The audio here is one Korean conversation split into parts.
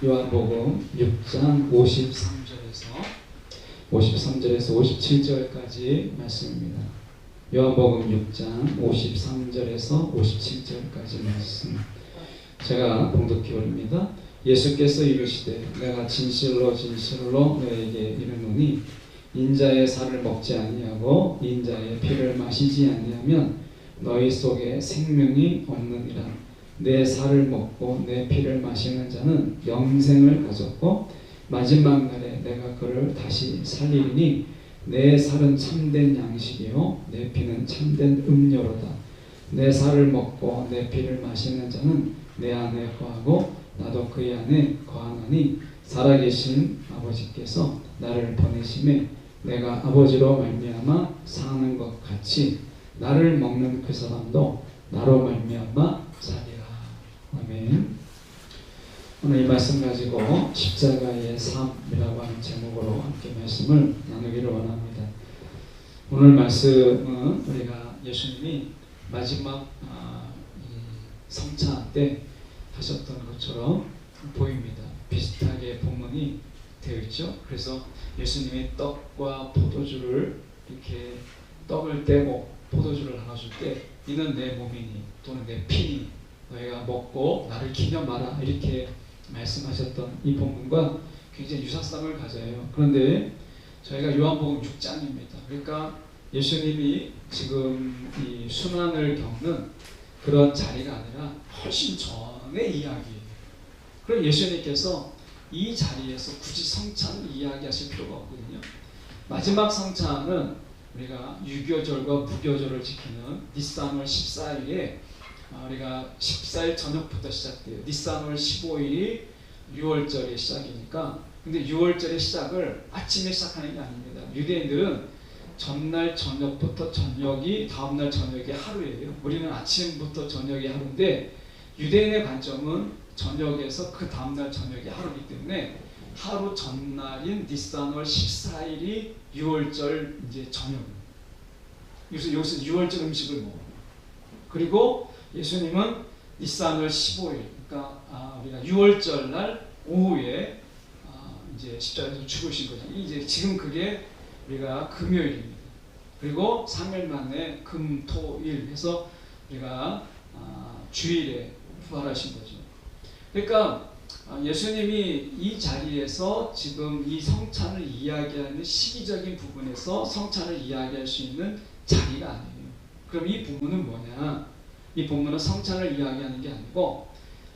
요한복음 6장 53절에서 57절까지 말씀입니다. 요한복음 6장 53절에서 57절까지 말씀. 제가 봉독해 올립니다. 예수께서 이르시되 내가 진실로 진실로 너에게 이르노니 인자의 살을 먹지 아니하고 인자의 피를 마시지 아니하면 너희 속에 생명이 없느니라. 내 살을 먹고 내 피를 마시는 자는 영생을 가졌고 마지막 날에 내가 그를 다시 살리리니 내 살은 참된 양식이요 내 피는 참된 음료로다. 내 살을 먹고 내 피를 마시는 자는 내 안에 거하고 나도 그의 안에 거하나니 살아계신 아버지께서 나를 보내심에 내가 아버지로 말미암아 사는 것 같이 나를 먹는 그 사람도 나로 말미암아 살리라. 아멘. 오늘 이 말씀 가지고 십자가의 삶이라고 하는 제목으로 함께 말씀을 나누기를 원합니다. 오늘 말씀은 우리가 예수님이 마지막 성찬 때 하셨던 것처럼 보입니다. 비슷하게 본문이 되어 있죠. 그래서 예수님이 떡과 포도주를 이렇게 떡을 떼고 포도주를 나눠줄 때 이는 내 몸이니 또는 내 피니 너희가 먹고 나를 기념하라 이렇게 말씀하셨던 이 본문과 굉장히 유사성을 가져요. 그런데 저희가 요한복음 6장입니다. 그러니까 예수님이 지금 이 순환을 겪는 그런 자리가 아니라 훨씬 전의 이야기예요. 그럼 예수님께서 이 자리에서 굳이 성찬을 이야기하실 필요가 없거든요. 마지막 성찬은 우리가 유교절과 무교절을 지키는 니산월 14일에 우리가 14일 저녁부터 시작돼요. 니산월 15일이 6월절의 시작이니까. 근데 6월절의 시작을 아침에 시작하는 게 아닙니다. 유대인들은 전날 저녁부터 저녁이 다음날 저녁이 하루예요. 우리는 아침부터 저녁이 하루인데 유대인의 관점은 저녁에서 그 다음날 저녁이 하루이기 때문에 하루 전날인 니산월 14일이 6월절 이제 저녁입니다. 여기서 6월절 음식을 먹어요. 그리고 예수님은 니산월 15일, 그러니까 우리가 6월절 날 오후에 이제 십자가에서 죽으신 거죠. 이제 지금 그게 우리가 금요일입니다. 그리고 3일 만에 금, 토, 일 해서 우리가 주일에 부활하신 거죠. 그러니까 예수님이 이 자리에서 지금 이 성찬을 이야기하는 시기적인 부분에서 성찬을 이야기할 수 있는 자리가 아니에요. 그럼 이 부분은 뭐냐? 이 본문은 성찬을 이야기하는 게 아니고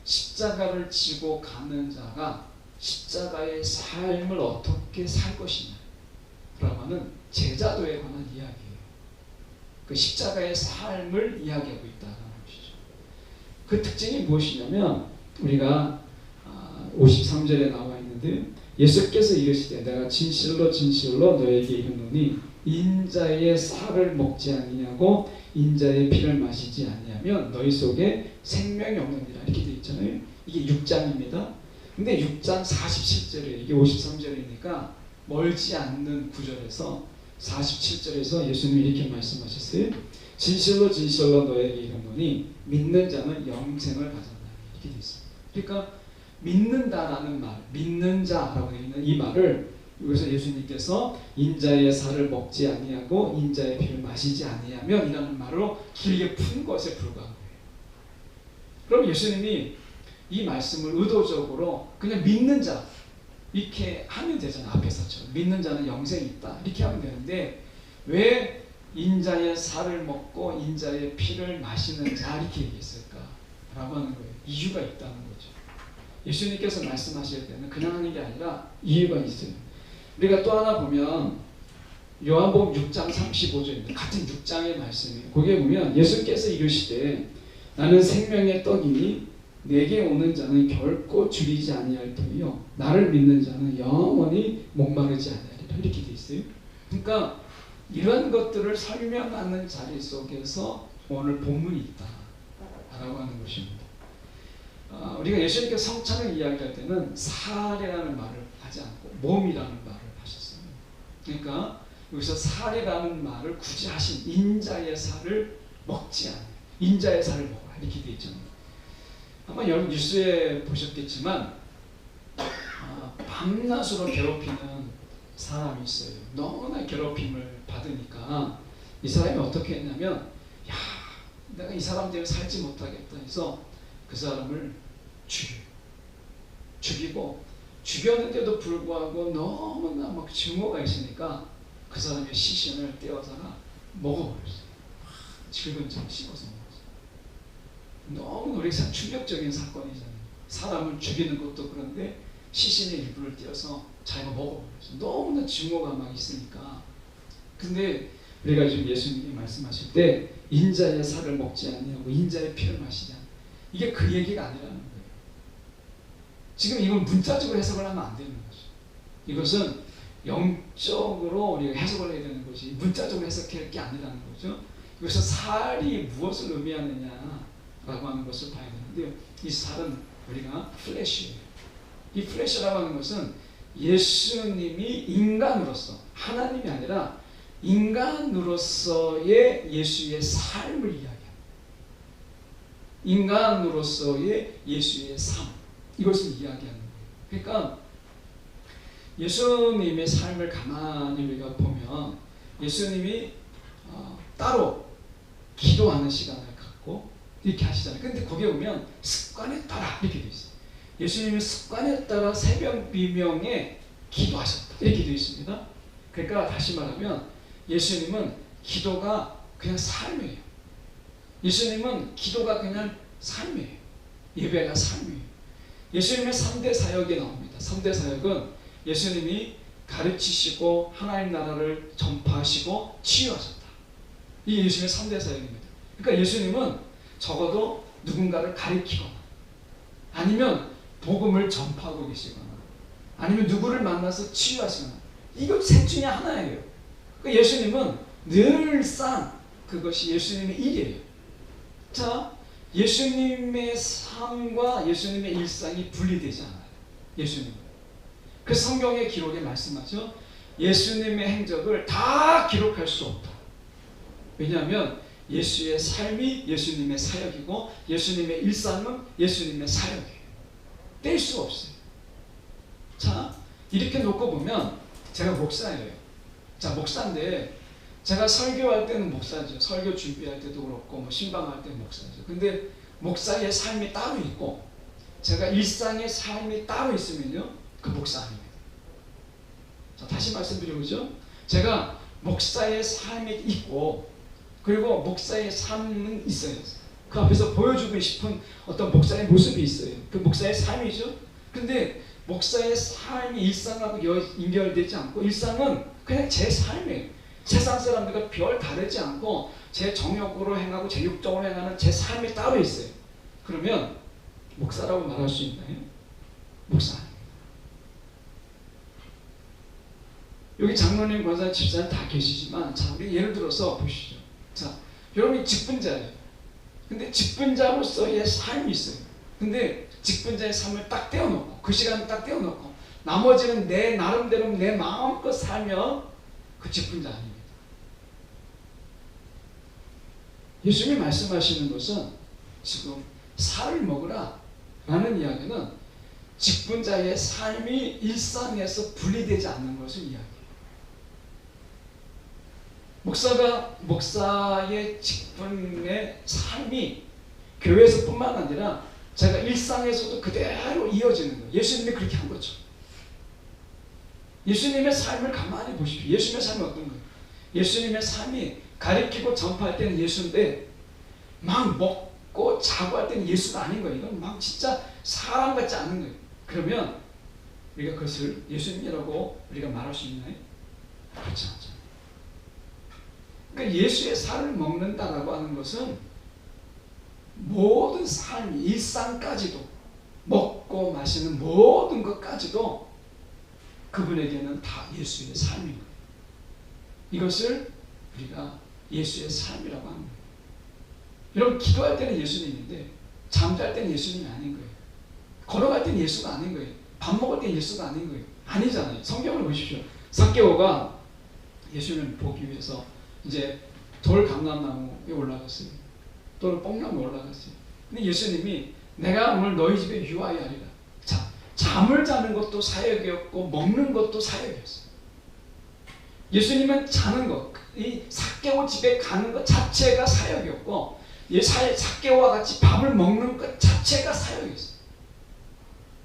십자가를 지고 가는 자가 십자가의 삶을 어떻게 살 것이냐 라고 하는 제자도에 관한 이야기예요. 그 십자가의 삶을 이야기하고 있다는 것이죠. 그 특징이 무엇이냐면 우리가 53절에 나와 있는데 예수께서 이르시되 내가 진실로 진실로 너에게 이르노니 인자의 살을 먹지 아니하고 인자의 피를 마시지 아니하면 너희 속에 생명이 없느니라 이렇게 되어 있잖아요. 이게 6장입니다. 근데 6장 47절에 이게 53절이니까 멀지 않는 구절에서 47절에서 예수님이 이렇게 말씀하셨어요. 진실로 진실로 너에게 이르노니 믿는 자는 영생을 가졌다 이렇게 되어 있어요. 그러니까 믿는다라는 말, 믿는 자라고 되어 있는 이 말을 여기서 예수님께서 인자의 살을 먹지 아니하고 인자의 피를 마시지 아니하면 이라는 말로 길게 푼 것에 불과한 거예요. 그럼 예수님이 이 말씀을 의도적으로 그냥 믿는 자 이렇게 하면 되잖아요. 앞에서처럼 믿는 자는 영생이 있다 이렇게 하면 되는데 왜 인자의 살을 먹고 인자의 피를 마시는 자 이렇게 얘기했을까 라고 하는 거예요. 이유가 있다는 거죠. 예수님께서 말씀하실 때는 그냥 하는 게 아니라 이유가 있어요. 우리가 또 하나 보면 요한복음 6장 35절입니다. 같은 6장의 말씀이에요. 거기에 보면 예수께서 이르시되 나는 생명의 떡이니 내게 오는 자는 결코 줄이지 아니할 터이요 나를 믿는 자는 영원히 목마르지 아니하리라 이렇게 돼 있어요. 그러니까 이런 것들을 설명하는 자리 속에서 오늘 본문이 있다라고 하는 것입니다. 우리가 예수님께서 성찬을 이야기할 때는 살이라는 말을 하지 않고 몸이라는 말을 하셨어요. 그러니까 여기서 살이라는 말을 굳이 하신 인자의 살을 먹지 않아요. 인자의 살을 먹어라 이렇게 되어 있잖아요. 아마 여러분 뉴스에 보셨겠지만 밤낮으로 괴롭히는 사람이 있어요. 너무나 괴롭힘을 받으니까 이 사람이 어떻게 했냐면, 야, 내가 이 사람 때문에 살지 못하겠다 해서 그 사람을 죽이고, 죽였는데도 불구하고 너무나 막 증오가 있으니까 그 사람의 시신을 떼어다가 먹어버렸어요. 붉은 점 씹어서 먹었어요. 너무 우리가 충격적인 사건이잖아요. 사람을 죽이는 것도 그런데 시신의 일부를 떼어서 자기가 먹어버렸어요. 너무나 증오가 막 있으니까. 근데 우리가 지금 예수님이 말씀하실 때 인자의 살을 먹지 아니하고 인자의 피를 마시지 않냐, 이게 그 얘기가 아니라는 거예요. 지금 이걸 문자적으로 해석을 하면 안 되는 거죠. 이것은 영적으로 우리가 해석을 해야 되는 것이 문자적으로 해석할 게 아니라는 거죠. 이것은 살이 무엇을 의미하느냐라고 하는 것을 봐야 되는데요. 이 살은 우리가 플래시예요. 이 플래시라고 하는 것은 예수님이 인간으로서, 하나님이 아니라 인간으로서의 예수의 삶을 이야기합니다. 인간으로서의 예수의 삶, 이것을 이야기하는 거예요. 그러니까 예수님의 삶을 가만히 우리가 보면 예수님이 따로 기도하는 시간을 갖고 이렇게 하시잖아요. 근데 거기에 보면 습관에 따라 이렇게 되어 있어요. 예수님이 습관에 따라 새벽 비명에 기도하셨다, 이렇게 되어 있습니다. 그러니까 다시 말하면 예수님은 기도가 그냥 삶이에요. 예수님은 기도가 그냥 삶이에요. 예배가 삶이에요. 예수님의 3대 사역이 나옵니다. 3대 사역은 예수님이 가르치시고 하나님 나라를 전파하시고 치유하셨다. 이 예수님의 3대 사역입니다. 그러니까 예수님은 적어도 누군가를 가르치거나 아니면 복음을 전파하고 계시거나 아니면 누구를 만나서 치유하시거나, 이거 셋 중에 하나예요. 그러니까 예수님은 늘상 그것이 예수님의 일이에요. 자, 예수님의 삶과 예수님의 일상이 분리되지 않아요. 예수님은. 그래서 성경의 기록에 말씀하죠. 예수님의 행적을 다 기록할 수 없다. 왜냐하면 예수의 삶이 예수님의 사역이고 예수님의 일상은 예수님의 사역이에요. 뗄 수 없어요. 자, 이렇게 놓고 보면 제가 목사예요. 자, 목사인데 제가 설교할 때는 목사죠. 설교 준비할 때도 그렇고 뭐 신방할 때는 목사죠. 근데 목사의 삶이 따로 있고 제가 일상의 삶이 따로 있으면요, 그 목사 아닙니다. 자, 다시 말씀드려보죠. 제가 목사의 삶이 있고 그리고 목사의 삶은 있어요. 그 앞에서 보여주고 싶은 어떤 목사의 모습이 있어요. 그 목사의 삶이죠. 근데 목사의 삶이 일상하고 연결되지 않고 일상은 그냥 제 삶이에요. 세상 사람들과 별 다르지 않고 제 정욕으로 행하고 제 육적으로 행하는 제 삶이 따로 있어요. 그러면 목사라고 말할 수 있나요? 목사 아닙니다. 여기 장로님, 권사님, 집사님 다 계시지만 자, 우리 예를 들어서 보시죠. 자, 여러분이 직분자예요. 근데 직분자로서의 삶이 있어요. 근데 직분자의 삶을 딱 떼어놓고 그 시간을 딱 떼어놓고 나머지는 내 나름대로 내 마음껏 살면 그 직분자 아닙니다. 예수님이 말씀하시는 것은 지금 살을 먹으라 라는 이야기는 직분자의 삶이 일상에서 분리되지 않는 것을 이야기해요. 목사의 직분의 삶이 교회에서뿐만 아니라 제가 일상에서도 그대로 이어지는 거예요. 예수님이 그렇게 한 거죠. 예수님의 삶을 가만히 보십시오. 예수님의 삶이 어떤 거예요? 예수님의 삶이 가리키고 전파할 때는 예수인데 막 먹고 자고 할 때는 예수가 아닌 거예요. 이건 막 진짜 사람 같지 않은 거예요. 그러면 우리가 그것을 예수님이라고 우리가 말할 수 있나요? 그렇지 않죠. 그러니까 예수의 살을 먹는다라고 하는 것은 모든 삶, 일상까지도 먹고 마시는 모든 것까지도 그분에게는 다 예수의 삶인 거예요. 이것을 우리가 예수의 삶이라고 합니다. 여러분, 기도할 때는 예수님인데 잠잘 때는 예수님이 아닌 거예요. 걸어갈 때는 예수가 아닌 거예요. 밥 먹을 때는 예수가 아닌 거예요. 아니잖아요. 성경을 보십시오. 삭개오가 예수님을 보기 위해서 이제 돌 감람나무에 올라갔어요. 돌 뽕나무에 올라갔어요. 근데 예수님이 내가 오늘 너희 집에 유하여 하리라. 자, 잠을 자는 것도 사역이었고 먹는 것도 사역이었어요. 예수님은 자는 것, 이 삭개오 집에 가는 것 자체가 사역이었고 삭개오와 같이 밥을 먹는 것 자체가 사역이었어요.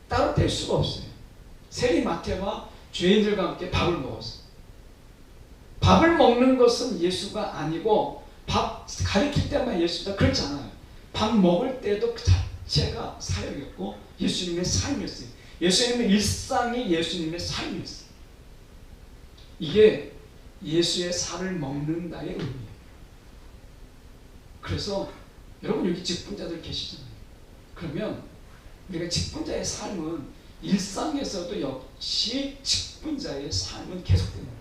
따로 뗄 수가 없어요. 세리마태와 죄인들과 함께 밥을 먹었어요. 밥을 먹는 것은 예수가 아니고 밥 가리킬 때만 예수다 그렇지 않아요. 밥 먹을 때도 그 자체가 사역이었고 예수님의 삶이었어요. 예수님의 일상이 예수님의 삶이었어요. 이게 예수의 살을 먹는다의 의미예요. 그래서 여러분 여기 직분자들 계시잖아요. 그러면 우리가 직분자의 삶은 일상에서도 역시 직분자의 삶은 계속되는 거예요.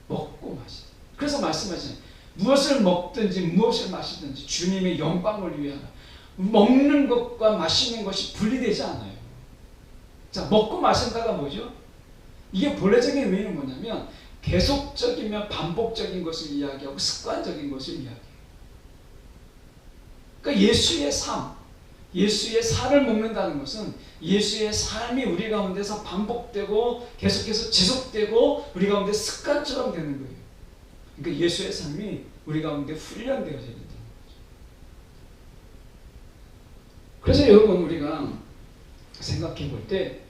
먹고 마시고. 그래서 말씀하시잖아요. 무엇을 먹든지 무엇을 마시든지 주님의 영광을 위하여. 먹는 것과 마시는 것이 분리되지 않아요. 자, 먹고 마신다가 뭐죠? 이게 본래적인 의미는 뭐냐면 계속적이며 반복적인 것을 이야기하고 습관적인 것을 이야기해요. 그러니까 예수의 삶, 예수의 살을 먹는다는 것은 예수의 삶이 우리 가운데서 반복되고 계속해서 지속되고 우리 가운데 습관처럼 되는 거예요. 그러니까 예수의 삶이 우리 가운데 훈련되어져야 된다는 거죠. 그래서 여러분 우리가 생각해 볼 때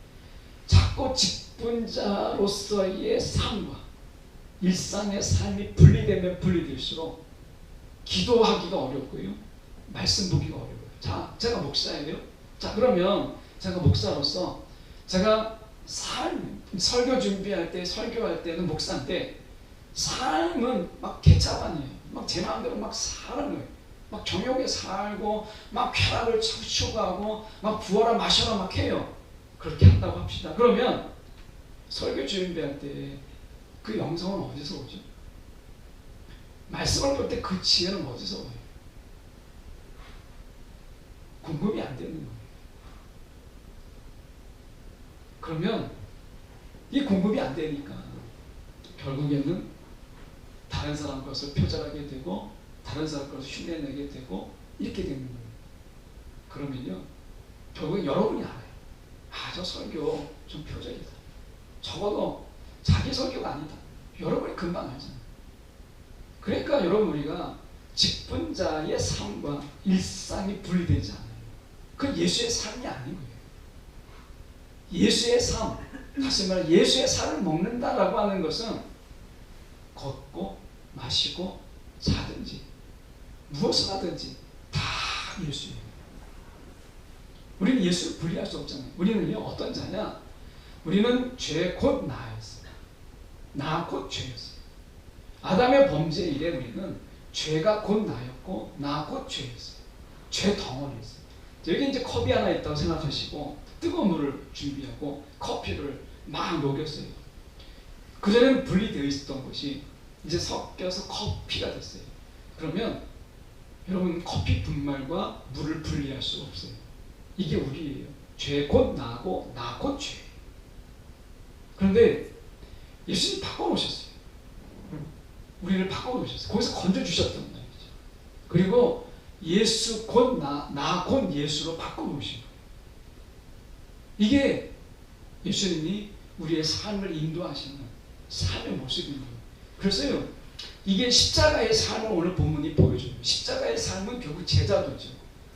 자꾸 직분자로서의 삶과 일상의 삶이 분리되면 분리될수록 기도하기가 어렵고요. 말씀 보기가 어려워요. 자, 제가 목사예요. 자, 그러면 제가 목사로서 제가 설교 준비할 때, 설교할 때는 목사인데 삶은 막 개차반이에요. 막 제 마음대로 막 사는 거예요. 막 정욕에 살고 막 쾌락을 추구하고 막 부어라 마셔라 막 해요. 그렇게 한다고 합시다. 그러면 설교 준비할 때 그 영성은 어디서 오죠? 말씀을 볼 때 그 지혜는 어디서 와요? 공급이 안 되는 거예요. 그러면 이 공급이 안 되니까 결국에는 다른 사람 것을 표절하게 되고 다른 사람 것을 흉내내게 되고 이렇게 되는 거예요. 그러면요 결국 여러분이 알아요. 아, 저 설교 좀 표절이다. 적어도 자기 설교가 아니다. 여러분이 금방 알잖아요. 그러니까 여러분 우리가 직분자의 삶과 일상이 분리되지 않아요. 그건 예수의 삶이 아닌 거예요. 예수의 삶, 다시 말해 예수의 살을 먹는다라고 하는 것은 걷고 마시고 자든지 무엇을 하든지 다 예수예요. 우리는 예수를 분리할 수 없잖아요. 우리는요 어떤 자냐? 우리는 죄 곧 나였어요. 나 곧 죄였어요. 아담의 범죄 이래 우리는 죄가 곧 나였고 나 곧 죄였어요. 죄 덩어리였어요. 여기 이제 컵이 하나 있다고 생각하시고 뜨거운 물을 준비하고 커피를 막 녹였어요. 그전에는 분리되어 있었던 것이 이제 섞여서 커피가 됐어요. 그러면 여러분 커피 분말과 물을 분리할 수가 없어요. 이게 우리예요. 죄 곧 나고 나 곧 죄. 그런데 예수님 바꿔놓으셨어요. 우리를 바꿔놓으셨어요. 거기서 건져주셨단 말이죠. 그리고 예수 곧 나 곧 예수로 바꿔놓으신 거예요. 이게 예수님이 우리의 삶을 인도하시는 삶의 모습인 거예요. 그래서요 이게 십자가의 삶을 오늘 본문이 보여줘요. 십자가의 삶은 결국 제자도죠.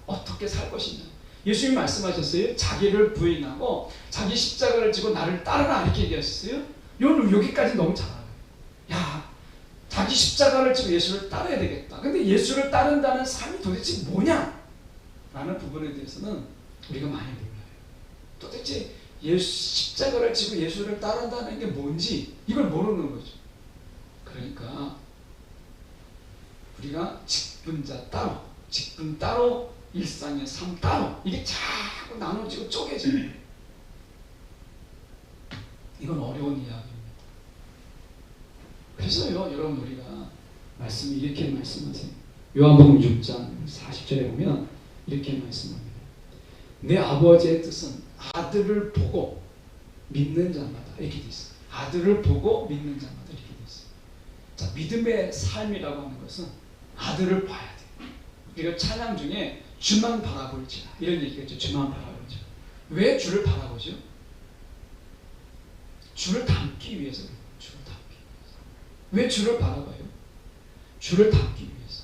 어떻게 살 것이냐. 예수님이 말씀하셨어요. 자기를 부인하고 자기 십자가를 지고 나를 따르라 이렇게 얘기하셨어요. 여기까지 너무 잘 알아요. 야, 자기 십자가를 지고 예수를 따라야 되겠다. 근데 예수를 따른다는 삶이 도대체 뭐냐? 라는 부분에 대해서는 우리가 많이 몰라요. 도대체 십자가를 지고 예수를 따른다는 게 뭔지 이걸 모르는 거죠. 그러니까 우리가 직분자 따로, 직분 따로, 일상의 삶 따로 이게 자꾸 나눠지고 쪼개져요. 이건 어려운 이야기입니다. 그래서요 여러분 우리가 말씀이 이렇게 말씀하세요. 요한복음 6장 40절에 보면 이렇게 말씀합니다. 내 아버지의 뜻은 아들을 보고 믿는 자마다 이렇게 돼 있어요. 아들을 보고 믿는 자마다 이렇게 돼 있어요. 자, 믿음의 삶이라고 하는 것은 아들을 봐야 돼요. 우리가 찬양 중에 주만 바라볼지라 이런 얘기가 있죠. 주만 바라볼지라. 왜 주를 바라보죠? 주를 닮기 위해서 그래요. 주를 닮기 위해서. 왜 주를 바라봐요? 주를 닮기 위해서.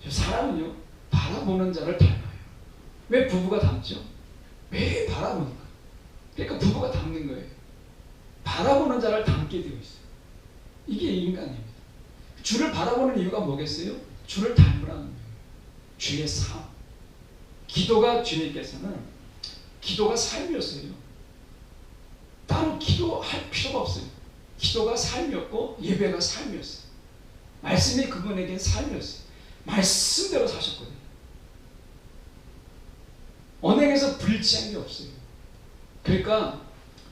사람은요, 바라보는 자를 닮아요. 왜 부부가 닮죠? 왜 바라보니까. 그러니까 부부가 닮는 거예요. 바라보는 자를 닮게 되어 있어요. 이게 인간입니다. 주를 바라보는 이유가 뭐겠어요? 주를 닮으라는 거예요. 주의 삶. 기도가 주님께서는 기도가 삶이었어요. 따로 기도할 필요가 없어요. 기도가 삶이었고 예배가 삶이었어요. 말씀이 그분에겐 삶이었어요. 말씀대로 사셨거든요. 언행에서 불지한 게 없어요. 그러니까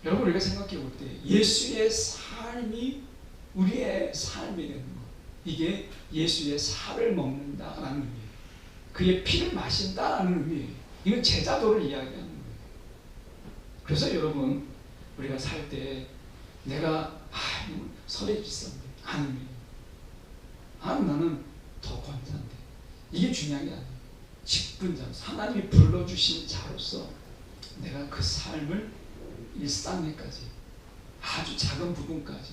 여러분, 우리가 생각해 볼 때 예수의 삶이 우리의 삶이 되는 것, 이게 예수의 살을 먹는다라는 의미예요. 그의 피를 마신다라는 의미예요. 이건 제자도를 이야기하는 거예요. 그래서 여러분, 우리가 살 때 내가 설이 비싼데 아니면 나는 더 권사인데, 이게 중요한 게 아니에요. 직분자, 하나님이 불러주신 자로서 내가 그 삶을 일상에까지, 아주 작은 부분까지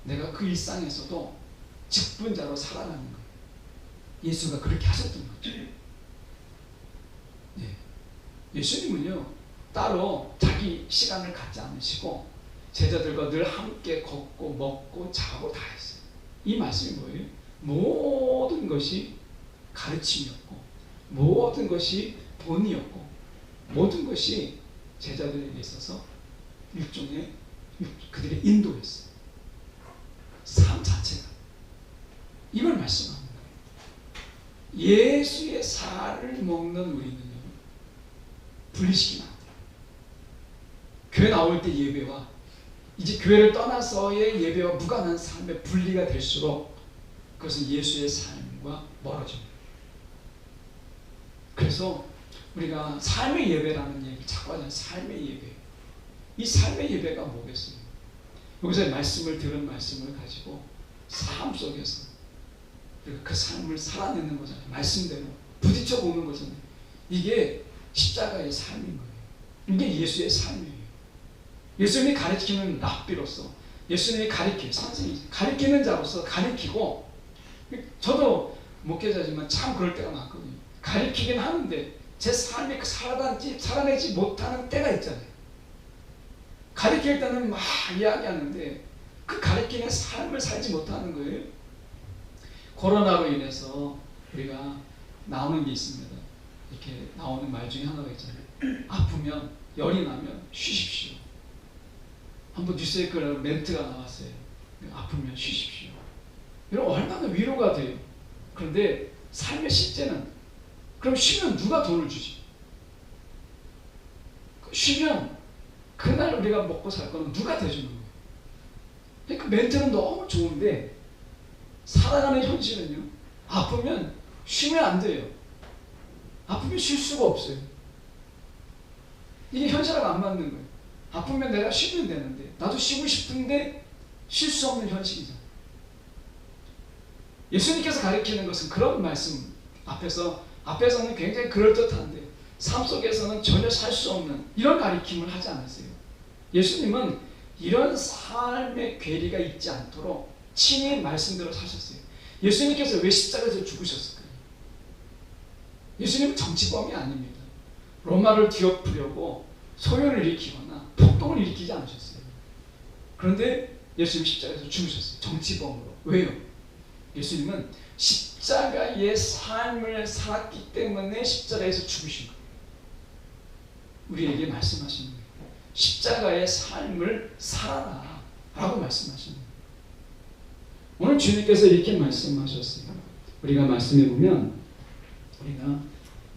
내가 그 일상에서도 직분자로 살아가는 거예요. 예수가 그렇게 하셨던 거죠. 예. 예수님은요, 따로 자기 시간을 갖지 않으시고 제자들과 늘 함께 걷고 먹고 자고 다 했어요. 이 말씀이 뭐예요? 모든 것이 가르침이었고, 모든 것이 본이었고, 모든 것이 제자들에게 있어서 일종의 그들의 인도였어요. 삶 자체가. 이걸 말씀하는 거예요. 예수의 살을 먹는 우리는요, 분리시키면 안 돼요. 교회 나올 때 예배와 이제 교회를 떠나서의 예배와 무관한 삶의 분리가 될수록 그것은 예수의 삶과 멀어집니다. 그래서 우리가 삶의 예배라는 얘기 자꾸 하잖아요. 삶의 예배. 이 삶의 예배가 뭐겠어요? 여기서 말씀을 들은 말씀을 가지고 삶 속에서 우리가 그 삶을 살아내는 거잖아요. 말씀대로 부딪혀 보는 거잖아요. 이게 십자가의 삶인 거예요. 이게 예수의 삶이에요. 예수님이 가르치는 랍비로서, 예수님이 선생님, 가르치는 자로서 가르치고, 저도 목회자지만 참 그럴 때가 많거든요. 가르치긴 하는데 제 삶이 살아내지 못하는 때가 있잖아요. 가르칠 때는 막 이야기하는데 그 가르치는 삶을 살지 못하는 거예요. 코로나로 인해서 우리가 나오는 게 있습니다. 이렇게 나오는 말 중에 하나가 있잖아요. 아프면, 열이 나면 쉬십시오. 한번 뉴스에 그 멘트가 나왔어요. 아프면 쉬십시오. 이런 얼마나 위로가 돼요. 그런데 삶의 실제는, 그럼 쉬면 누가 돈을 주지? 쉬면 그날 우리가 먹고 살 거는 누가 대주는 거예요? 그러니까 멘트는 너무 좋은데 살아가는 현실은요, 아프면 쉬면 안 돼요. 아프면 쉴 수가 없어요. 이게 현실하고 안 맞는 거예요. 아프면 내가 쉬면 되는데, 나도 쉬고 싶은데 쉴 수 없는 현실이죠. 예수님께서 가르치는 것은 그런 말씀 앞에서는 굉장히 그럴듯한데 삶 속에서는 전혀 살 수 없는 이런 가르침을 하지 않았어요. 예수님은 이런 삶의 괴리가 있지 않도록 친히 말씀대로 사셨어요. 예수님께서 왜 십자가에서 죽으셨을까요? 예수님은 정치범이 아닙니다. 로마를 뒤엎으려고 소요를 일으키거나 폭동을 일으키지 않으셨어요. 그런데 예수님 십자가에서 죽으셨어요. 정치범으로. 왜요? 예수님은 십자가의 삶을 살았기 때문에 십자가에서 죽으신 거예요. 우리에게 말씀하시는 거예요. 십자가의 삶을 살아라 라고 말씀하시는 거예요. 오늘 주님께서 이렇게 말씀하셨어요. 우리가 말씀해 보면, 우리가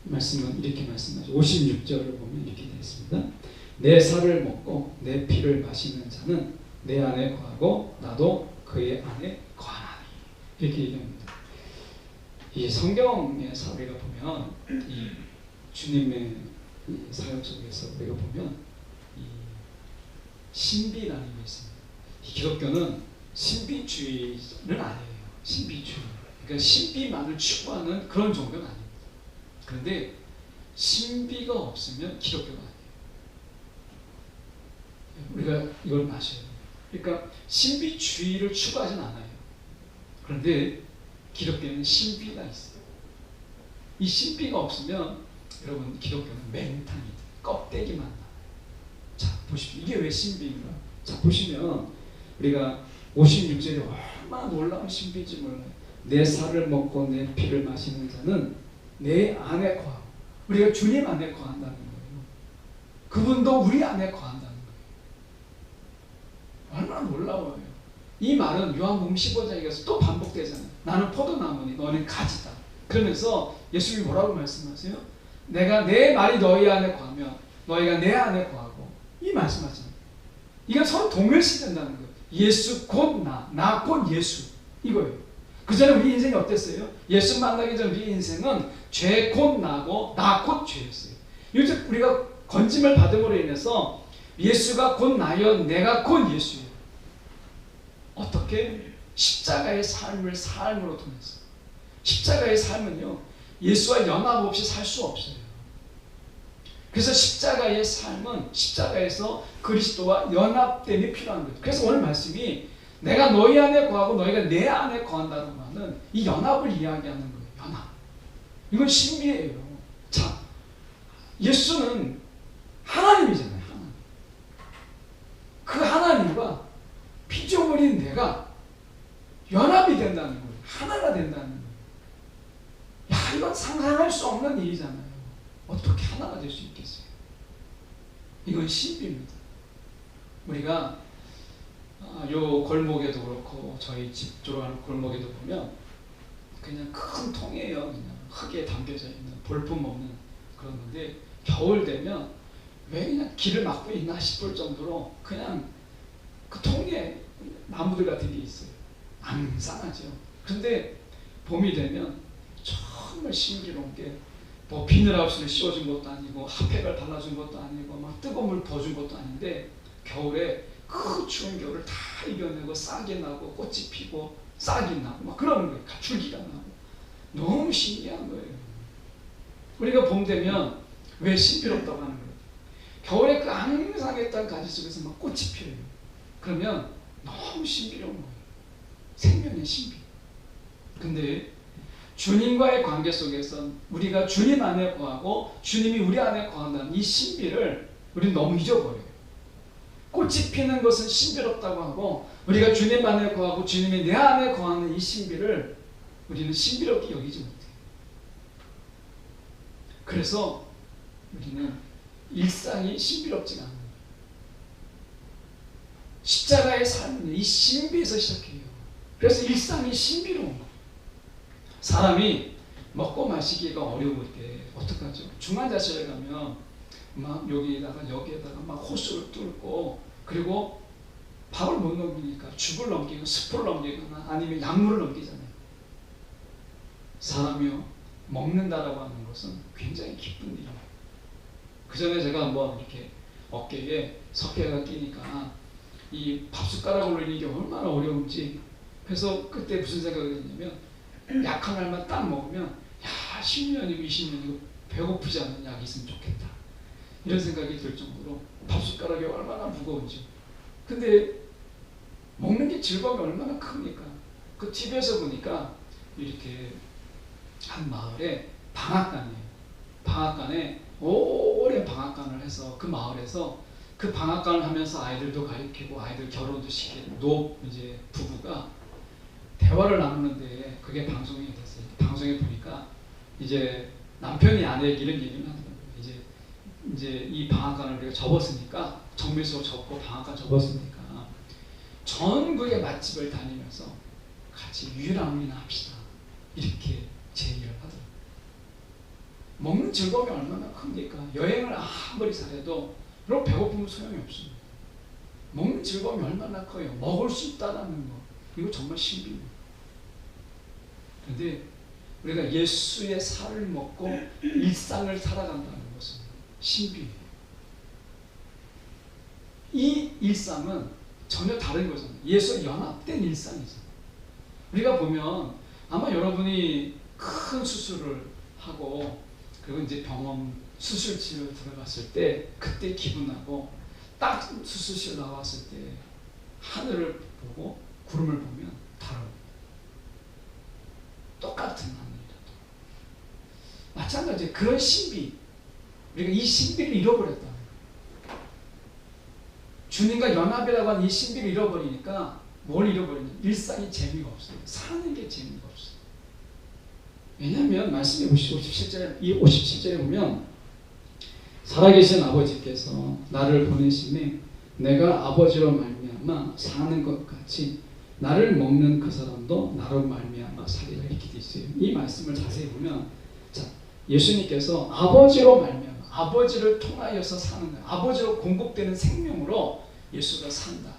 말씀은 이렇게 말씀하죠. 56절을 보면 이렇게 되어 있습니다. 내 살을 먹고 내 피를 마시는 자는 내 안에 거하고 나도 그의 안에 거하나니. 이렇게 얘기합니다. 이 성경에서 우리가 보면, 이 주님의 이 사역 속에서 우리가 보면 이 신비라는 게 있습니다. 이 기독교는 신비주의는 아니에요. 신비주의. 그러니까 신비만을 추구하는 그런 종교는 아닙니다. 그런데 신비가 없으면 기독교가 아니에요. 우리가 이걸 마셔요. 그러니까 신비주의를 추구하진 않아요. 그런데 기독교는 신비가 있어요. 이 신비가 없으면 여러분 기독교는 맹탕이 껍데기만 나와요. 자 보십시오. 이게 왜 신비인가? 자 보시면 우리가 56절에 얼마나 놀라운 신비인지 몰라요. 내 살을 먹고 내 피를 마시는 자는 내 안에 거하고, 우리가 주님 안에 거한다는 거예요. 그분도 우리 안에 거한다는 거예요. 얼마나 놀라워요. 이 말은 요한복음 15장에서 또 반복되잖아요. 나는 포도나무니 너는 가지다. 그러면서 예수님이 뭐라고 말씀하세요? 내가 내 말이 너희 안에 거하면 너희가 내 안에 거하고, 이 말씀하잖아요. 이건 서로 동일시된다는 거예요. 예수 곧 나 곧 예수, 이거예요. 그 전에 우리 인생이 어땠어요? 예수 만나기 전 우리 인생은 죄 곧 나고 나 곧 죄였어요. 요즘 우리가 건짐을 받음으로 인해서 예수가 곧 나여 내가 곧 예수예요. 어떻게? 십자가의 삶을 삶으로 통해서. 십자가의 삶은요, 예수와 연합 없이 살 수 없어요. 그래서 십자가의 삶은 십자가에서 그리스도와 연합됨이 필요한 거예요. 그래서 오늘 말씀이 내가 너희 안에 거하고 너희가 내 안에 거한다는 말은 이 연합을 이야기하는 거예요. 연합. 이건 신비예요. 자, 예수는 하나님이잖아요. 하나님. 그 하나님과 피조물인 내가 연합이 된다는 거예요. 하나가 된다는 거예요. 야, 이건 상상할 수 없는 일이잖아요. 어떻게 하나가 될 수 있겠어요? 이건 신비입니다. 우리가 요 골목에도 그렇고 저희 집 들어가는 골목에도 보면 그냥 큰 통이에요. 그냥 흙에 담겨져 있는 볼품 없는 그런 건데, 겨울 되면 왜 그냥 길을 막고 있나 싶을 정도로 그냥 그 통에 나무들 같은 게 있어요. 앙상하죠. 그런데 봄이 되면 정말 신기로운 게, 뭐 비닐하우스를 씌워준 것도 아니고 핫팩을 발라준 것도 아니고 막 뜨거운 물 부어준 것도 아닌데, 겨울에 그 추운 겨울을 다 이겨내고 싹이 나고 꽃이 피고 싹이 나고 막 그러는 거예요. 줄기가 나고. 너무 신기한 거예요. 우리가 봄 되면 왜 신비롭다고 하는 거예요? 겨울에 그 앙상했던 가지 속에서 막 꽃이 피어요. 그러면 너무 신비로운 거예요. 생명의 신비. 근데 주님과의 관계 속에서 우리가 주님 안에 거하고 주님이 우리 안에 거한다는 이 신비를 우리는 너무 잊어버려요. 꽃이 피는 것은 신비롭다고 하고, 우리가 주님 안에 거하고 주님이 내 안에 거하는 이 신비를 우리는 신비롭게 여기지 못해요. 그래서 우리는 일상이 신비롭지가 않아요. 십자가의 삶은 이 신비에서 시작해요. 그래서 일상이 신비로운 거예요. 사람이 먹고 마시기가 어려울 때 어떡하죠? 중환자실에 가면 막 여기에다가 막 호수를 뚫고, 그리고 밥을 못 넘기니까 죽을 넘기고 스프를 넘기거나 아니면 약물을 넘기잖아요. 사람이요, 먹는다라고 하는 것은 굉장히 기쁜 일이에요. 그 전에 제가 한번 이렇게 어깨에 석회가 끼니까 이 밥숟가락을 올리는 게 얼마나 어려운지, 그래서 그때 무슨 생각이 드냐면, 약한 알만 딱 먹으면 야, 10년이고 20년이고 배고프지 않은 약이 있으면 좋겠다, 이런 생각이 들 정도로 밥숟가락이 얼마나 무거운지. 근데 먹는 게 즐거움이 얼마나 큽니까? 그 TV에서 보니까 이렇게 한 마을에 방앗간이에요. 방앗간에 오랜 방앗간을 해서 그 마을에서 그 방앗간을 하면서 아이들도 가르치고 아이들 결혼도 시키고 이제 부부가 대화를 나누는데 그게 방송이 됐어요. 방송에 보니까 이제 남편이 아내에게 이런 얘기를 하더라고요. 이제 이 방앗간을 우리가 접었으니까, 정밀수로 접고 방앗간 접었으니까 전국의 맛집을 다니면서 같이 유랑이나 합시다, 이렇게 제의를 하더라고요. 먹는 즐거움이 얼마나 큽니까? 여행을 아무리 잘해도 여러분 배고프면 소용이 없습니다. 먹는 즐거움이 얼마나 커요. 먹을 수 있다는 거, 이거 정말 신비입니다. 그런데 우리가 예수의 살을 먹고 일상을 살아간다는 것은 신비예요. 이 일상은 전혀 다른 거잖아요. 예수와 연합된 일상이죠. 우리가 보면 아마 여러분이 큰 수술을 하고 그리고 이제 병원 수술실을 들어갔을 때 그때 기분 나고, 딱 수술실 나왔을 때 하늘을 보고 구름을 보면 다릅니다. 똑같은 하늘이다. 마찬가지로 그런 신비, 우리가 이 신비를 잃어버렸다. 주님과 연합이라고 하는 이 신비를 잃어버리니까 뭘 잃어버리냐? 일상이 재미가 없어요. 사는 게 재미가 없어요. 왜냐하면 말씀해 보시고 57절에 보면 살아계신 아버지께서 나를 보내심에 내가 아버지로 말미암아 사는 것 같이 나를 먹는 그 사람도 나로 말미암아 살리라 이렇게 돼 있어요. 이 말씀을 자세히 보면 자, 예수님께서 아버지로 말미암아 아버지를 통하여서 사는 거예요. 아버지로 공급되는 생명으로 예수가 산다.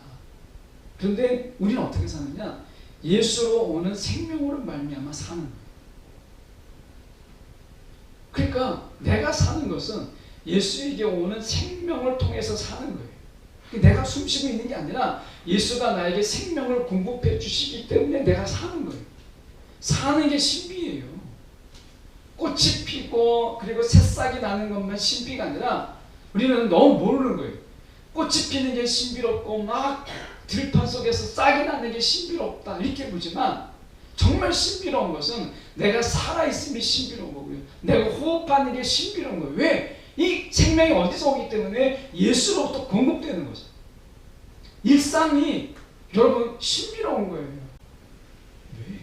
그런데 우리는 어떻게 사느냐? 예수로 오는 생명으로 말미암아 사는 거예요. 그러니까 내가 사는 것은 예수에게 오는 생명을 통해서 사는 거예요. 내가 숨쉬고 있는 게 아니라 예수가 나에게 생명을 공급해 주시기 때문에 내가 사는 거예요. 사는 게 신비예요. 꽃이 피고 그리고 새싹이 나는 것만 신비가 아니라 우리는 너무 모르는 거예요. 꽃이 피는 게 신비롭고 막 들판 속에서 싹이 나는 게 신비롭다 이렇게 보지만 정말 신비로운 것은 내가 살아있음이 신비로운 거고요. 내가 호흡하는 게 신비로운 거예요. 왜? 이 생명이 어디서 오기 때문에 예수로부터 공급되는 거죠. 일상이 여러분 신비로운 거예요. 왜?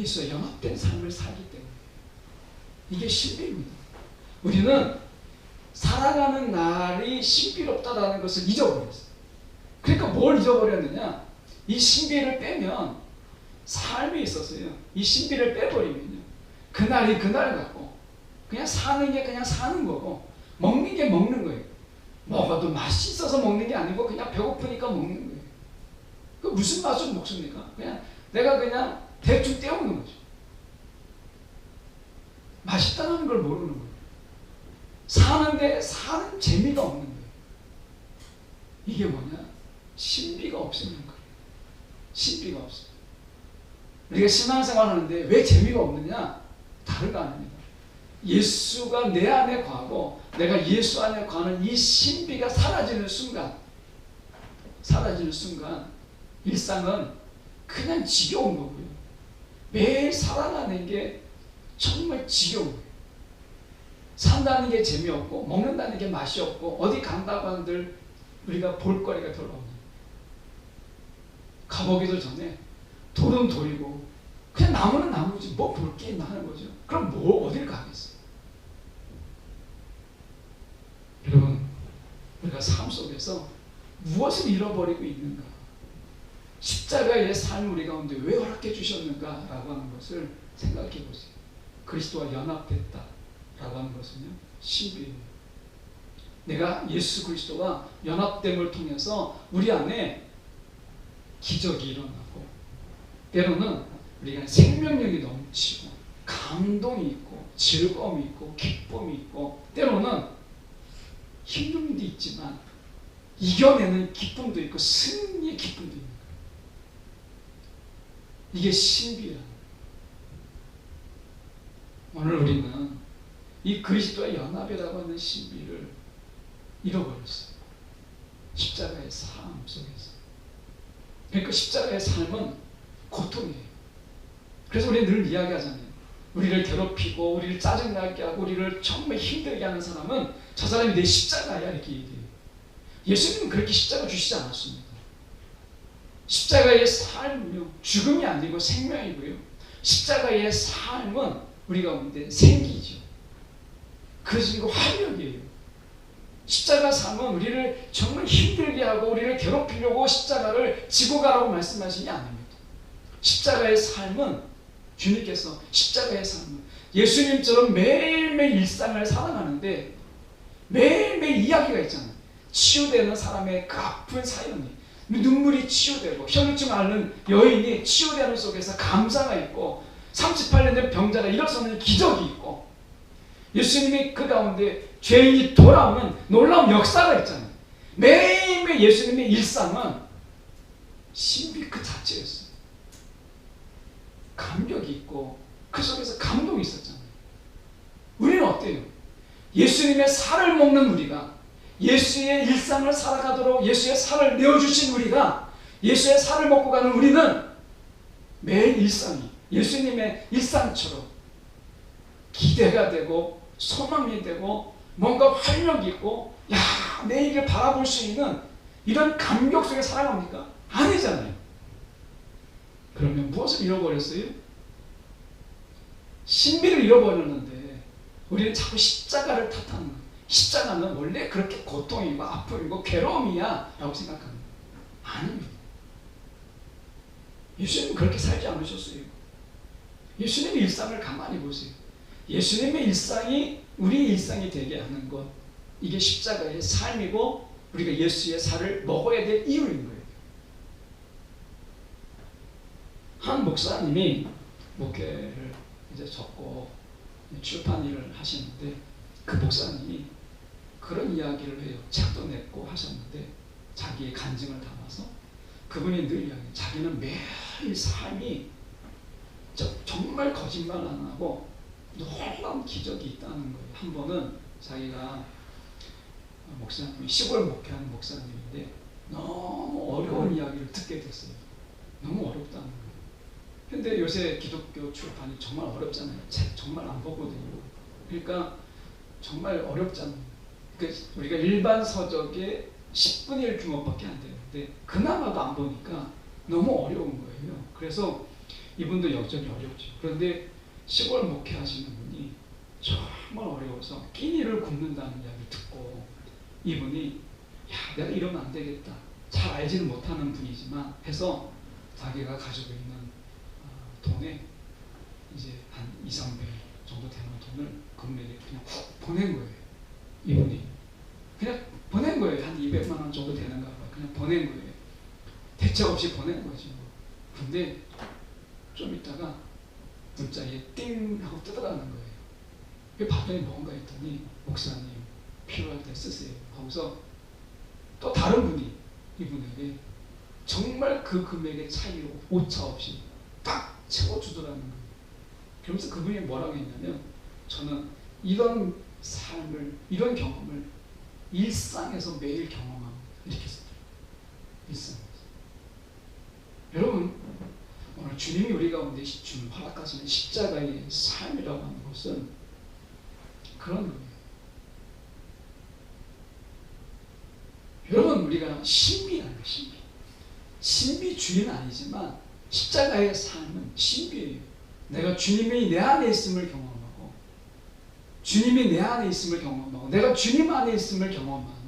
예수와 연합된 삶을 살기 때문에. 이게 신비입니다. 우리는 살아가는 날이 신비롭다라는 것을 잊어버렸어요. 그러니까 뭘 잊어버렸느냐? 이 신비를 빼면 삶에 있어서요. 이 신비를 빼버리면요. 그날이 그날 같고 그냥 사는 게 그냥 사는 거고 먹는 게 먹는 거예요. 먹어도 맛이 있어서 먹는 게 아니고 그냥 배고프니까 먹는 거예요. 그 무슨 맛으로 먹습니까? 그냥 내가 그냥 대충 때우는 거죠. 맛있다는 걸 모르는 거예요. 사는데 사는 재미가 없는 거예요. 이게 뭐냐? 신비가 없으면 거예요. 신비가 없어요. 우리가 신앙생활 하는데 왜 재미가 없느냐? 다른 거 아닙니다. 예수가 내 안에 거하고 내가 예수 안에 거하는 이 신비가 사라지는 순간 일상은 그냥 지겨운 거고요. 매일 살아가는 게 정말 지겨운 거예요. 산다는 게 재미없고 먹는다는 게 맛이 없고 어디 간다고 한들 우리가 볼거리가 별로 없는 가보기도 전에 돌은 돌이고 그냥 나무는 나무지 뭐 볼 게 있나 하는 거죠. 그럼 뭐 어딜 가겠어요? 여러분 우리가 삶 속에서 무엇을 잃어버리고 있는가? 십자가의 삶 우리 가운데 왜 허락해 주셨는가? 라고 하는 것을 생각해 보세요. 그리스도와 연합됐다 라고 하는 것은요 신비예요. 내가 예수 그리스도와 연합됨을 통해서 우리 안에 기적이 일어나고 때로는 우리가 생명력이 넘치고 감동이 있고 즐거움이 있고 기쁨이 있고 때로는 힘듦도 있지만 이겨내는 기쁨도 있고 승리의 기쁨도 있는 거예요. 이게 신비야. 오늘 우리는 이 그리스도의 연합이라고 하는 신비를 잃어버렸어요. 십자가의 삶 속에서. 그러니까 십자가의 삶은 고통이에요. 그래서 우리는 늘 이야기하잖아요. 우리를 괴롭히고 우리를 짜증나게 하고 우리를 정말 힘들게 하는 사람은 저 사람이 내 십자가야 이렇게 얘기해요. 예수님은 그렇게 십자가 주시지 않았습니다. 십자가의 삶은요 죽음이 아니고 생명이고요. 십자가의 삶은 우리 가운데 생기죠. 그래서 이거 활력이에요. 십자가 삶은 우리를 정말 힘들게 하고 우리를 괴롭히려고 십자가를 지고 가라고 말씀하신 게 아닙니다. 십자가의 삶은 주님께서 십자가의 삶은 예수님처럼 매일매일 일상을 살아가는데 매일매일 이야기가 있잖아요. 치유되는 사람의 그 아픈 사연이 눈물이 치유되고 혈루증 앓는 여인이 치유되는 속에서 감사가 있고 38년 된 병자가 일어서는 기적이 있고 예수님이 그 가운데 죄인이 돌아오는 놀라운 역사가 있잖아요. 매일매일 예수님의 일상은 신비 그 자체였어요. 감격이 있고 그 속에서 감동이 있었잖아요. 우리는 어때요? 예수님의 살을 먹는 우리가 예수의 일상을 살아가도록 예수의 살을 내어주신 우리가, 예수의 살을 먹고 가는 우리는 매일 일상이 예수님의 일상처럼 기대가 되고 소망이 되고 뭔가 활력이 있고, 야, 내일을 바라볼 수 있는 이런 감격 속에 살아갑니까? 아니잖아요. 그러면 무엇을 잃어버렸어요? 신비를 잃어버렸는데 우리는 자꾸 십자가를 탓하는 거예요. 십자가는 원래 그렇게 고통이고 아픔이고 괴로움이야 라고 생각합니다. 아닙니다. 예수님은 그렇게 살지 않으셨어요. 예수님의 일상을 가만히 보세요. 예수님의 일상이 우리의 일상이 되게 하는 것, 이게 십자가의 삶이고 우리가 예수의 살을 먹어야 될 이유인 거예요. 한 목사님이 목회를 이제 접고 출판 일을 하시는데, 그 목사님이 그런 이야기를 해요. 책도 냈고 하셨는데, 자기의 간증을 담아서 그분이 늘 이야기해요. 자기는 매일 삶이 정말 거짓말 안 하고 놀라운 기적이 있다는 거예요. 한 번은 자기가 목사님이 시골 목회하는 목사님인데 너무 어려운 이야기를 듣게 됐어요. 너무 어렵다는 거예요. 근데 요새 기독교 출판이 정말 어렵잖아요. 책 정말 안 보거든요. 그러니까 정말 어렵잖아요. 그러니까 우리가 일반 서적의 10분의 1 규모밖에 안 되는데 그나마도 안 보니까 너무 어려운 거예요. 그래서 이분도 여전히 어렵죠. 그런데 시골 목회하시는 분이 정말 어려워서 끼니를 굶는다는 이야기를 듣고, 이분이 야, 내가 이러면 안 되겠다, 잘 알지는 못하는 분이지만 해서 자기가 가지고 있는 돈에 이제 한 2~300 정도 되는 돈을 금액에 그냥 보낸 거예요. 이분이 그냥 보낸 거예요. 한 200만 원 정도 되는가 봐. 그냥 보낸 거예요. 대책 없이 보낸 거지. 근데 좀 있다가 문자에 띵 하고 뜯어가는 거예요. 봤더니 뭔가 했더니, 목사님 필요할 때 쓰세요 하고서 또 다른 분이 이분에게 정말 그 금액의 차이로 오차 없이 딱 채워주더라는 거예요. 그러면서 그분이 뭐라고 했냐면, 저는 이런 삶을, 이런 경험을 일상에서 매일 경험합니다. 이렇게 썼어요. 일상에서. 여러분, 오늘 주님이 우리 가운데 주님 허락하시는 십자가의 삶이라고 하는 것은 그런 거예요. 여러분, 우리가 신비라는 신비. 신비주의는 아니지만 십자가의 삶은 신비예요. 내가 주님이 내 안에 있음을 경험하고, 주님이 내 안에 있음을 경험하고, 내가 주님 안에 있음을 경험하는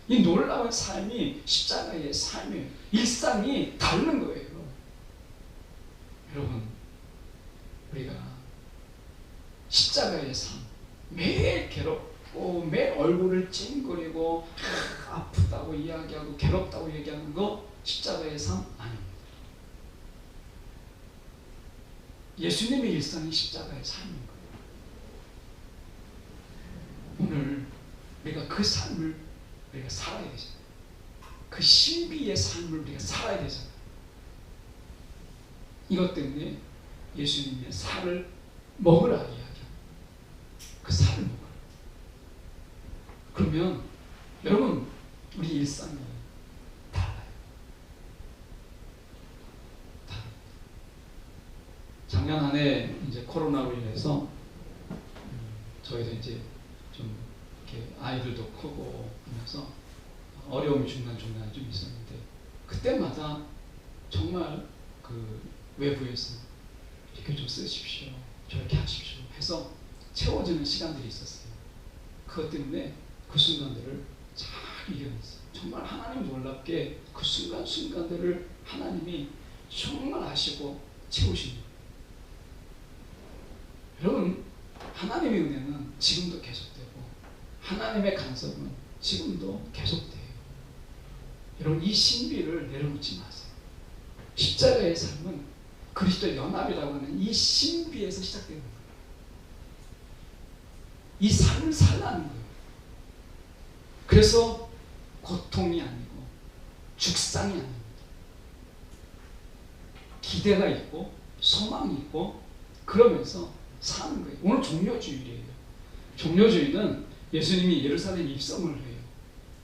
이 놀라운 삶이 십자가의 삶이에요. 일상이 다른 거예요. 여러분, 우리가 십자가의 삶, 매일 괴롭고 매일 얼굴을 찡그리고 아프다고 이야기하고 괴롭다고 얘기하는 거 십자가의 삶 아닙니다. 예수님의 일상이 십자가의 삶인 거예요. 오늘 우리가 그 삶을 우리가 살아야 되잖아요. 그 신비의 삶을 우리가 살아야 되잖아요. 이것 때문에 예수님의 살을 먹으라 이야기합니다. 그 살을 먹으라. 그러면 여러분, 우리 일상이 달라요. 달라요. 작년 한 해 이제 코로나로 인해서 저희도 이제 좀 이렇게 아이들도 크고 하면서 어려움이 중간중간에 좀 있었는데, 그때마다 정말 그 외부에서 이렇게 좀 쓰십시오, 저렇게 하십시오 해서 채워지는 시간들이 있었어요. 그것 때문에 그 순간들을 잘 이겨냈어요. 정말 하나님 놀랍게 그 순간순간들을 하나님이 정말 아시고 채우십니다. 여러분, 하나님의 은혜는 지금도 계속되고 하나님의 간섭은 지금도 계속돼요. 여러분, 이 신비를 내려놓지 마세요. 십자가의 삶은 그리스도 연합이라고 하는 이 신비에서 시작되는 거예요. 이 삶을 살라는 거예요. 그래서 고통이 아니고 죽상이 아닙니다. 기대가 있고 소망이 있고 그러면서 사는 거예요. 오늘 종료주일이에요. 종료주일은 예수님이 예루살렘 입성을 해요.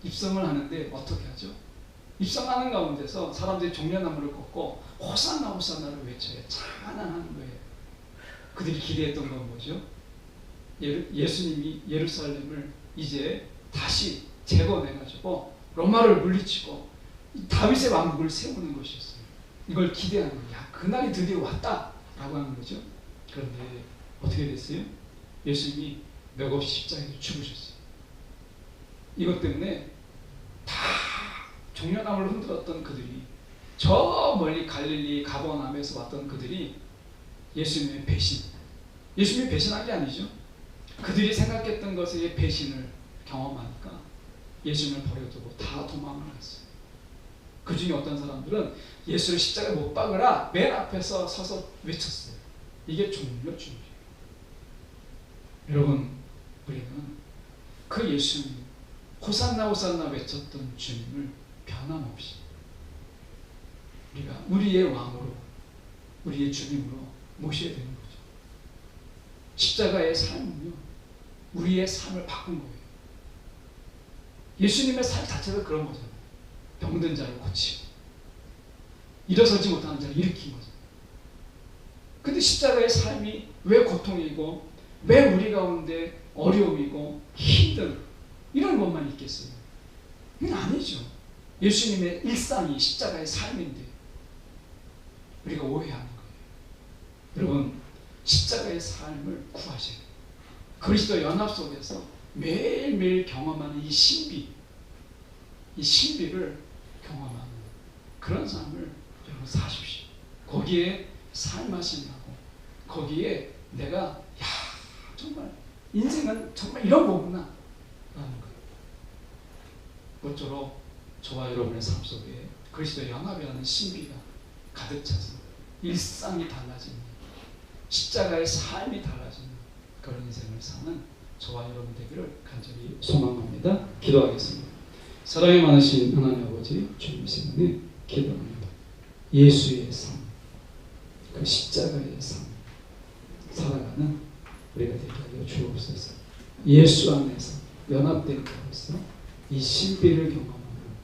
입성을 하는데 어떻게 하죠? 입성하는 가운데서 사람들이 종려나무를 걷고 호산나 호산나를 외쳐요. 찬양하는 거예요. 그들이 기대했던 건 뭐죠? 예수님이 예루살렘을 이제 다시 재건해가지고 로마를 물리치고 다윗의 왕국을 세우는 것이었어요. 이걸 기대하는 거예요. 야, 그날이 드디어 왔다라고 하는 거죠. 그런데 어떻게 됐어요? 예수님이 맥없이 십자가에서 죽으셨어요. 이것 때문에 다 종려나무를 흔들었던 그들이, 저 멀리 갈릴리 가버나움에서 왔던 그들이 예수님의 예수님이 배신한 게 아니죠. 그들이 생각했던 것의 배신을 경험하니까 예수님을 버려두고 다 도망을 갔어요. 그 중에 어떤 사람들은 예수를 십자가에 못 박으라 맨 앞에서 서서 외쳤어요. 이게 종교. 여러분, 우리는 그 예수님, 호산나 호산나 외쳤던 주님을 변함없이 우리가 우리의 왕으로, 우리의 주님으로 모셔야 되는 거죠. 십자가의 삶은요, 우리의 삶을 바꾼 거예요. 예수님의 삶 자체가 그런 거잖아요. 병든 자를 고치고 일어서지 못하는 자를 일으킨 거잖아요. 근데 십자가의 삶이 왜 고통이고 왜 우리 가운데 어려움이고 힘든 이런 것만 있겠어요? 그건 아니죠. 예수님의 일상이 십자가의 삶인데 우리가 오해하는 거예요. 여러분, 십자가의 삶을 구하셔야 돼요. 그리스도 연합 속에서 매일매일 경험하는 이 신비를 경험하는 그런 삶을 여러분 사십시오. 거기에 삶하신다고, 거기에 내가 야, 정말 인생은 정말 이런 거구나 라는 거예요. 모쪼록 저와 여러분의 삶 속에 그리스도 연합이라는 신비가 가득 차서 일상이 달라지는, 십자가의 삶이 달라지는 그런 인생을 사는 저와 여러분 되기를 간절히 소망합니다. 기도하겠습니다. 사랑이 많으신 하나님 아버지, 주님 시간에 기도합니다. 예수의 삶, 그 십자가의 삶 살아가는 우리가 되게 하여 주옵소서. 예수 안에서 연합된 자로서 이 신비를 경험하며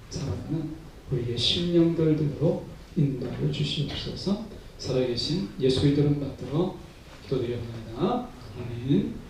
살아가는 우리의 심령들대로 인도하여 주시옵소서. 살아계신 예수 그리스도를 받들어 기도드립니다. 아멘.